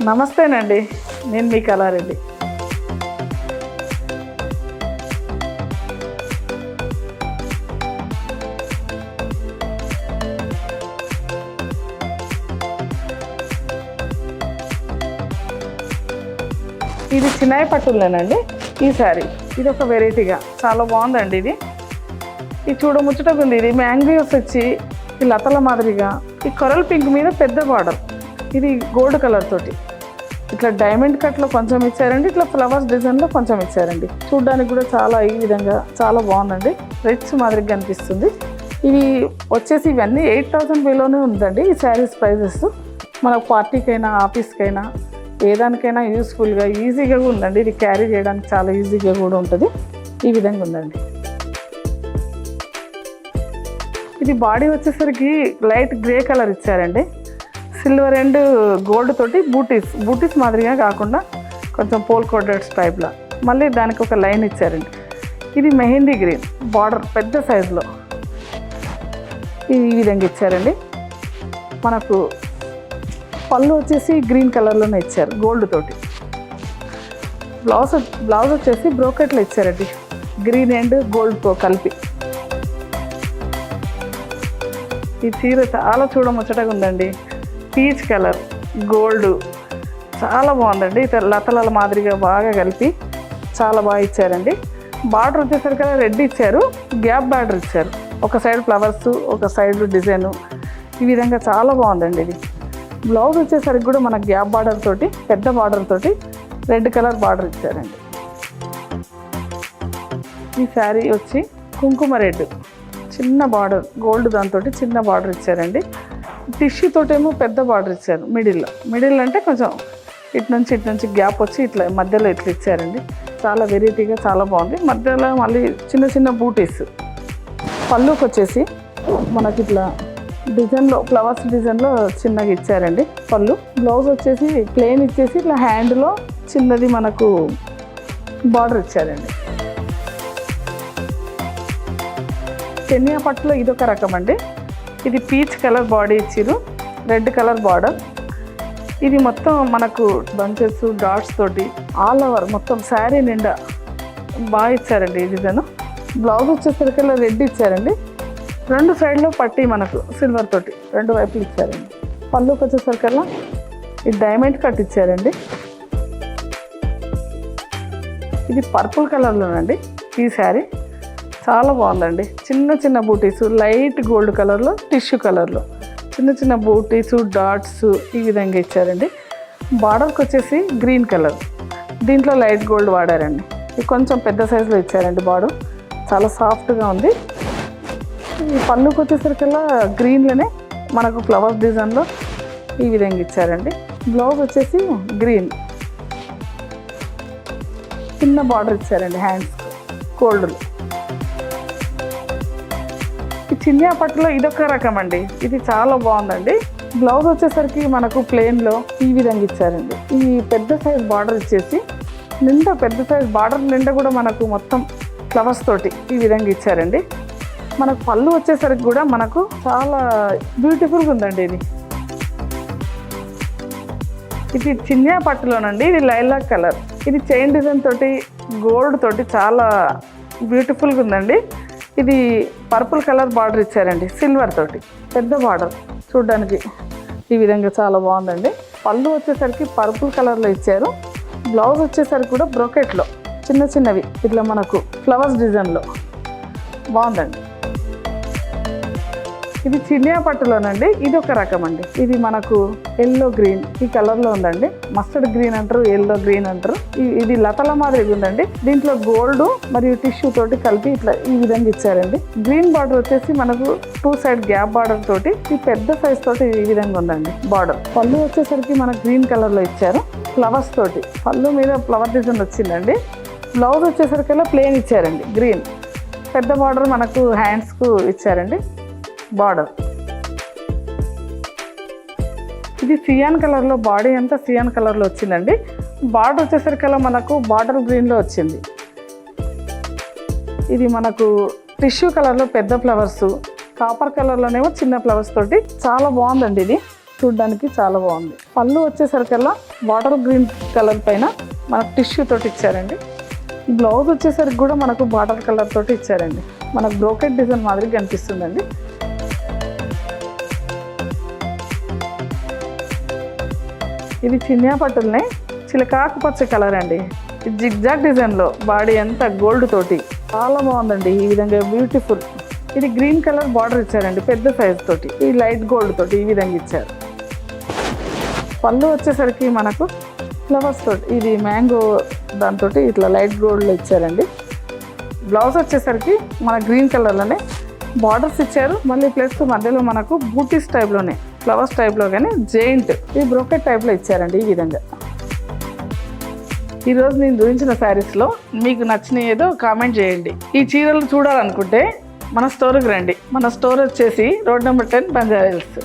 నమస్తేనండి, నేను మీ కళారెడ్డి. ఇది చిన్నాయి పట్టులేనండి. ఈ శారీ ఇది ఒక వెరైటీగా చాలా బాగుందండి. ఇది చూడముచ్చటగా ఉంది. ఇది మ్యాంగోస్ వచ్చి ఈ లతల మాదిరిగా ఈ కొరల్ పింక్ మీద పెద్ద బార్డర్, ఇది గోల్డ్ కలర్ తోటి ఇట్లా డైమండ్ కట్లో కొంచెం ఇచ్చారండి, ఇట్లా ఫ్లవర్స్ డిజైన్లో కొంచెం ఇచ్చారండి. చూడడానికి కూడా చాలా ఈ విధంగా చాలా బాగుందండి, రిచ్ మాదిరిగా కనిపిస్తుంది. ఇది వచ్చేసి ఇవన్నీ 8,000 బిలోనే ఉందండి ఈ శారీస్ ప్రైజెస్. మన పార్టీకైనా ఆఫీస్కైనా ఏ దానికైనా యూస్ఫుల్గా ఈజీగా ఉందండి. ఇది క్యారీ చేయడానికి చాలా ఈజీగా కూడా ఉంటుంది. ఈ విధంగా ఉందండి. ఇది బాడీ వచ్చేసరికి లైట్ గ్రే కలర్ ఇచ్చారండి. సిల్వర్ అండ్ గోల్డ్ తోటి బూటీస్ మాదిరిగా కాకుండా కొంచెం పోల్ కోటెడ్స్ టైప్లో మళ్ళీ దానికి ఒక లైన్ ఇచ్చారండి. ఇది మెహందీ గ్రీన్ బార్డర్ పెద్ద సైజులో ఈ విధంగా ఇచ్చారండి. మనకు పళ్ళు వచ్చేసి గ్రీన్ కలర్లోనే ఇచ్చారు గోల్డ్ తోటి. బ్లౌజ్ వచ్చేసి బ్రోకెట్లో ఇచ్చారండి, గ్రీన్ అండ్ గోల్డ్తో కలిపి. ఈ చీర చాలా చూడముచ్చటగా ఉందండి. పీచ్ కలర్ గోల్డ్ చాలా బాగుందండి. లతల మాదిరిగా బాగా కలిపి చాలా బాగా ఇచ్చారండి. బార్డర్ వచ్చేసరికి రెడ్ ఇచ్చారు, గ్యాప్ బార్డర్ ఇచ్చారు. ఒక సైడ్ ఫ్లవర్స్, ఒక సైడ్ డిజైను, ఈ విధంగా చాలా బాగుందండి. ఇది బ్లౌజ్ వచ్చేసరికి కూడా మన గ్యాప్ బార్డర్ తోటి పెద్ద బార్డర్ తోటి రెడ్ కలర్ బార్డర్ ఇచ్చారండి. ఈ శారీ వచ్చి కుంకుమ రెడ్ చిన్న బార్డర్ గోల్డ్ దాంతో చిన్న బార్డర్ ఇచ్చారండి. టిష్యూ తోటేమో పెద్ద బార్డర్ ఇచ్చారు. మిడిల్ అంటే కొంచెం ఇటు నుంచి గ్యాప్ వచ్చి ఇట్లా మధ్యలో ఇట్లా ఇచ్చారండి. చాలా వెరైటీగా చాలా బాగుంది. మధ్యలో మళ్ళీ చిన్న బూటీస్. పళ్ళుకి వచ్చేసి మనకి ఇట్లా డిజైన్లో ఫ్లవర్స్ డిజైన్లో చిన్నగా ఇచ్చారండి పళ్ళు. బ్లౌజ్ వచ్చేసి ప్లెయిన్ ఇచ్చేసి ఇట్లా హ్యాండ్లో చిన్నది మనకు బార్డర్ ఇచ్చారండి. చెన్నియా పట్టులో ఇదొక రకం అండి. ఇది పీచ్ కలర్ బాడీ ఇచ్చిరు, రెడ్ కలర్ బార్డర్. ఇది మొత్తం మనకు బంచెస్ డాట్స్ తోటి ఆల్ ఓవర్ మొత్తం శారీ నిండా బాగా ఇచ్చారండి ఈ డిజైన్. బ్లౌజ్ వచ్చేసరికి రెడ్ ఇచ్చారండి. 2 సైడ్లో పట్టి మనకు సిల్వర్ తోటి 2 వైపులు ఇచ్చారండి. పళ్ళుకి వచ్చేసరికల్లా ఇది డైమండ్ కట్ ఇచ్చారండి. ఇది పర్పుల్ కలర్లోనండి ఈ శారీ. చాలా బాగుందండి. చిన్న బూటీస్ లైట్ గోల్డ్ కలర్లో టిష్యూ కలర్లో చిన్న బూటీస్ డాట్స్ ఈ విధంగా ఇచ్చారండి. బార్డర్కి వచ్చేసి గ్రీన్ కలర్, దీంట్లో లైట్ గోల్డ్ వాడారండి. ఇది కొంచెం పెద్ద సైజులో ఇచ్చారండి. బార్డర్ చాలా సాఫ్ట్గా ఉంది. ఈ పళ్ళుకి వచ్చేసరికల్లా గ్రీన్లోనే మనకు ఫ్లవర్స్ డిజైన్లో ఈ విధంగా ఇచ్చారండి. బ్లౌజ్ వచ్చేసి గ్రీన్ చిన్న బార్డర్ ఇచ్చారండి హ్యాండ్స్ గోల్డ్లో. ఈ చిన్న పట్టులో ఇదొక రకం అండి. ఇది చాలా బాగుందండి. బ్లౌజ్ వచ్చేసరికి మనకు ప్లెయిన్లో ఈ విధంగా ఇచ్చారండి. ఈ పెద్ద సైజ్ బార్డర్ ఇచ్చేసి నిండా పెద్ద సైజ్ బార్డర్ నిండా కూడా మనకు మొత్తం ఫ్లవర్స్ తోటి ఈ విధంగా ఇచ్చారండి. మనకు పళ్ళు వచ్చేసరికి కూడా మనకు చాలా బ్యూటిఫుల్గా ఉందండి. ఇది చిన్న పట్టులోనండి. ఇది లైలాక్ కలర్. ఇది చైన్ డిజైన్ తోటి గోల్డ్ తోటి చాలా బ్యూటిఫుల్గా ఉందండి. ఇది పర్పుల్ కలర్ బార్డర్ ఇచ్చారండి సిల్వర్ తోటి పెద్ద బార్డర్. చూడడానికి ఈ విధంగా చాలా బాగుందండి. పళ్ళు వచ్చేసరికి పర్పుల్ కలర్లో ఇచ్చారు. బ్లౌజ్ వచ్చేసరికి కూడా బ్రోకెట్లో చిన్నవి ఇట్లా మనకు ఫ్లవర్స్ డిజైన్లో బాగుందండి. ఇది చిన్న పట్టులోనండి. ఇది ఒక రకం అండి. ఇది మనకు ఎల్లో గ్రీన్ ఈ కలర్లో ఉందండి. మస్టర్డ్ గ్రీన్ అంటారు, ఎల్లో గ్రీన్ అంటారు. ఇది లతల మాదిరిగా ఉందండి. దీంట్లో గోల్డ్ మరియు టిష్యూ తోటి కలిపి ఇట్లా ఈ విధంగా ఇచ్చారండి. గ్రీన్ బార్డర్ వచ్చేసి మనకు 2 సైడ్ గ్యాప్ బార్డర్ తోటి ఈ పెద్ద సైజ్ తోటి ఈ విధంగా ఉందండి బార్డర్. పళ్ళు వచ్చేసరికి మనకు గ్రీన్ కలర్లో ఇచ్చారు ఫ్లవర్స్ తోటి. పళ్ళు మీద ఫ్లవర్ డిజైన్ వచ్చిందండి. బ్లౌజ్ వచ్చేసరికి ప్లెయిన్ ఇచ్చారండి గ్రీన్. పెద్ద బార్డర్ మనకు హ్యాండ్స్కు ఇచ్చారండి బార్డర్. ఇది సియాన్ కలర్లో బాడీ అంతా సియాన్ కలర్లో వచ్చిందండి. బార్డర్ వచ్చేసరికల్లా మనకు బార్డర్ గ్రీన్లో వచ్చింది. ఇది మనకు టిష్యూ కలర్లో పెద్ద ఫ్లవర్స్, కాపర్ కలర్లోనేమో చిన్న ఫ్లవర్స్ తోటి చాలా బాగుందండి. ఇది చూడ్డానికి చాలా బాగుంది. పళ్ళు వచ్చేసరికల్లా బాటిల్ గ్రీన్ కలర్ పైన మనకు టిష్యూ తోటి ఇచ్చారండి. బ్లౌజ్ వచ్చేసరికి కూడా మనకు బాటిల్ కలర్ తోటి ఇచ్చారండి. మనకు బ్రోకెట్ డిజైన్ మాదిరి కనిపిస్తుందండి. ఇది చినియా పట్టుల్నే చిలకాకు పచ్చ కలర్ అండి. ఇది జిగ్జాగ్ డిజైన్లో బాడీ అంతా గోల్డ్ తోటి చాలా బాగుందండి. ఈ విధంగా బ్యూటిఫుల్. ఇది గ్రీన్ కలర్ బార్డర్ ఇచ్చారండి పెద్ద సైజ్ తోటి. ఈ లైట్ గోల్డ్ తోటి ఈ విధంగా ఇచ్చారు. పళ్ళు వచ్చేసరికి మనకు ఫ్లవర్స్ తోటి ఇది మ్యాంగో దాంతో ఇట్లా లైట్ గోల్డ్లో ఇచ్చారండి. బ్లౌజ్ వచ్చేసరికి మన గ్రీన్ కలర్లోనే బార్డర్స్ ఇచ్చారు. మళ్ళీ ప్లస్ మధ్యలో మనకు బూటీస్ టైప్లోనే ఫ్లవర్స్ టైప్లో కానీ జెయింట్ ఈ బ్రోకెట్ టైప్లో ఇచ్చారండి. ఈ విధంగా ఈరోజు నేను చూపించిన శారీస్లో మీకు నచ్చిన ఏదో కామెంట్ చేయండి. ఈ చీరలు చూడాలనుకుంటే మన స్టోర్కి రండి. మన స్టోర్ వచ్చేసి రోడ్ నెంబర్ 10 బంజారా హిల్స్.